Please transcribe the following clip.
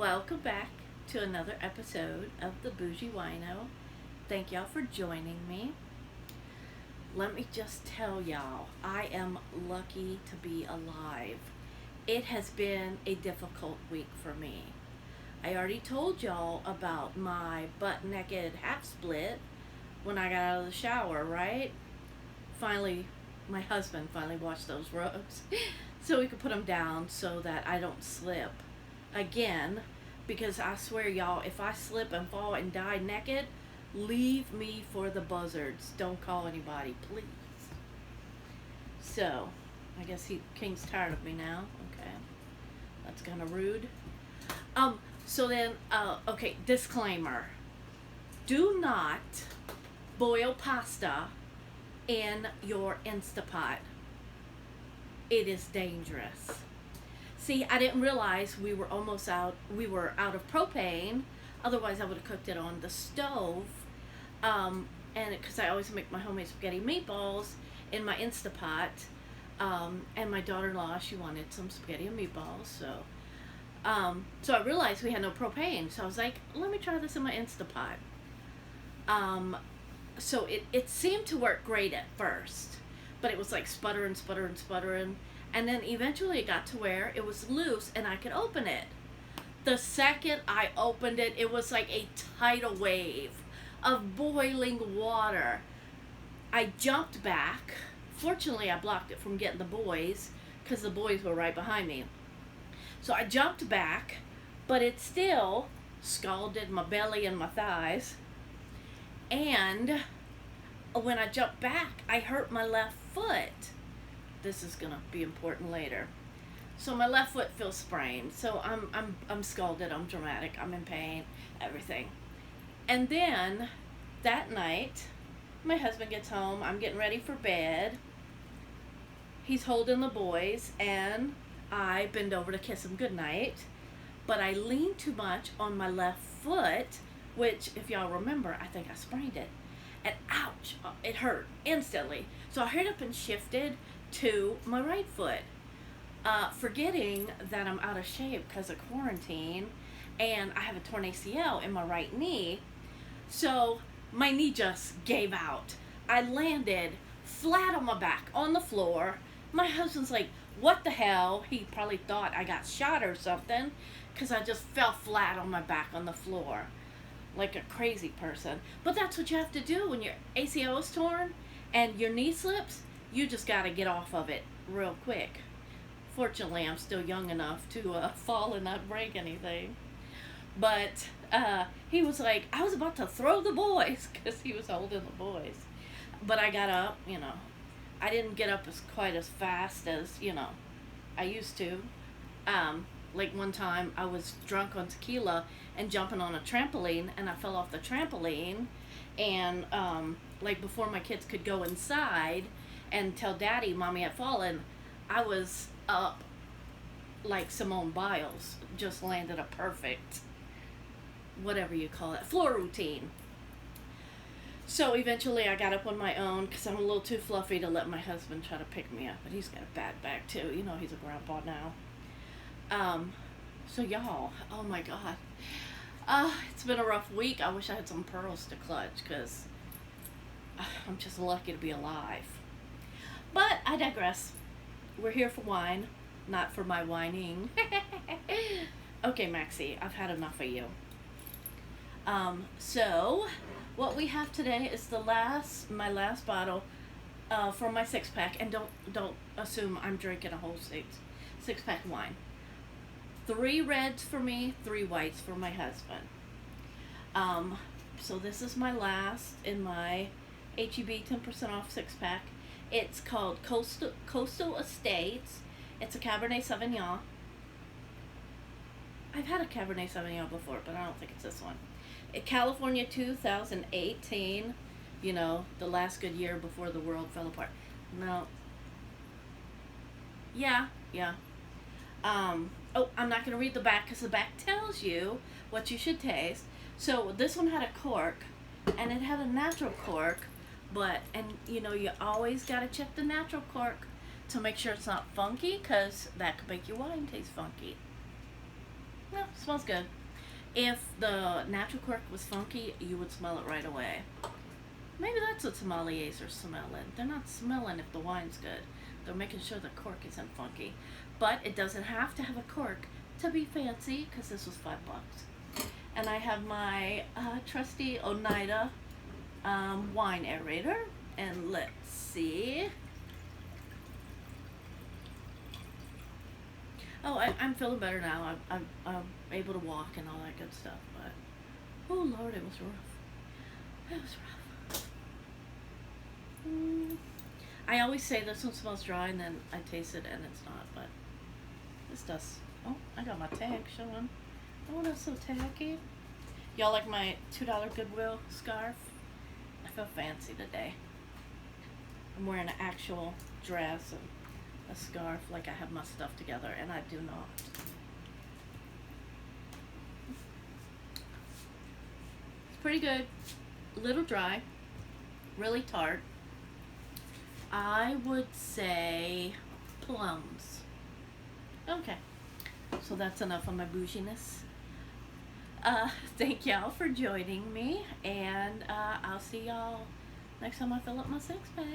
Welcome back to another episode of the Bougie Wino. Thank y'all for joining me. Let me just tell y'all, I am lucky to be alive. It has been a difficult week for me. I already told y'all about my butt naked half split when I got out of the shower, right? Finally, my husband finally washed those robes so we could put them down so that I don't slip again, because I swear y'all, if I slip and fall and die naked, leave me for the buzzards. Don't call anybody, please. So I guess King's tired of me now. Okay, that's kind of rude. Okay, disclaimer: do not boil pasta in your Instapot. It is dangerous. See, I didn't realize we were out of propane. Otherwise, I would have cooked it on the stove. And because I always make my homemade spaghetti meatballs in my Instapot. And my daughter-in-law, she wanted some spaghetti and meatballs. So I realized we had no propane. So I was like, let me try this in my Instapot. So it seemed to work great at first. But it was like sputtering. And then eventually it got to where it was loose and I could open it. The second I opened it, it was like a tidal wave of boiling water. I jumped back. Fortunately, I blocked it from getting the boys because the boys were right behind me. So I jumped back, but it still scalded my belly and my thighs. And when I jumped back, I hurt my left foot. This is gonna be important later. So my left foot feels sprained. So I'm scalded. I'm dramatic. I'm in pain. Everything. And then that night, my husband gets home. I'm getting ready for bed. He's holding the boys, and I bend over to kiss him goodnight. But I leaned too much on my left foot, which, if y'all remember, I think I sprained it. And ouch! It hurt instantly. So I hurried up and shifted to my right foot, forgetting that I'm out of shape because of quarantine, and I have a torn ACL in my right knee. So my knee just gave out. I landed flat on my back on the floor. My husband's like, what the hell? He probably thought I got shot or something, because I just fell flat on my back on the floor like a crazy person. But that's what you have to do when your ACL is torn and your knee slips. You just got to get off of it real quick. Fortunately, I'm still young enough to fall and not break anything. But he was like, I was about to throw the boys because he was holding the boys. But I got up, I didn't get up quite as fast as, I used to. Like one time I was drunk on tequila and jumping on a trampoline, and I fell off the trampoline. And like before my kids could go inside and tell Daddy Mommy had fallen, I was up like Simone Biles, just landed a perfect, whatever you call it, floor routine. So eventually I got up on my own because I'm a little too fluffy to let my husband try to pick me up, but he's got a bad back too. He's a grandpa now. So y'all, oh my God. It's been a rough week. I wish I had some pearls to clutch because I'm just lucky to be alive. But I digress. We're here for wine, not for my whining. Okay, Maxie, I've had enough of you. So what we have today is my last bottle from my 6-pack, and don't assume I'm drinking a whole six-pack of wine. 3 reds for me, 3 whites for my husband. So this is my last in my HEB 10% off 6-pack. It's called Coastal Estates. It's a Cabernet Sauvignon. I've had a Cabernet Sauvignon before, but I don't think it's this one. California 2018. The last good year before the world fell apart. No. Yeah. I'm not going to read the back because the back tells you what you should taste. So this one had a cork, and it had a natural cork, you always got to check the natural cork to make sure it's not funky, because that could make your wine taste funky. No, smells good. If the natural cork was funky, you would smell it right away. Maybe that's what sommeliers are smelling. They're not smelling if the wine's good. They're making sure the cork isn't funky. But it doesn't have to have a cork to be fancy, because this was $5. And I have my trusty Oneida wine aerator. And let's see. Oh, I'm feeling better now. I'm able to walk and all that good stuff. But, oh Lord, it was rough. It was rough. I always say this one smells dry, and then I taste it and it's not, but this does. Oh, I got my tag showing. Oh, that's so tacky. Y'all like my $2 Goodwill scarf? I feel fancy today. I'm wearing an actual dress and a scarf, like I have my stuff together, and I do not. It's pretty good. A little dry. Really tart. I would say plums. Okay. So that's enough of my bouginess. Thank y'all for joining me, and I'll see y'all next time I fill up my six pack.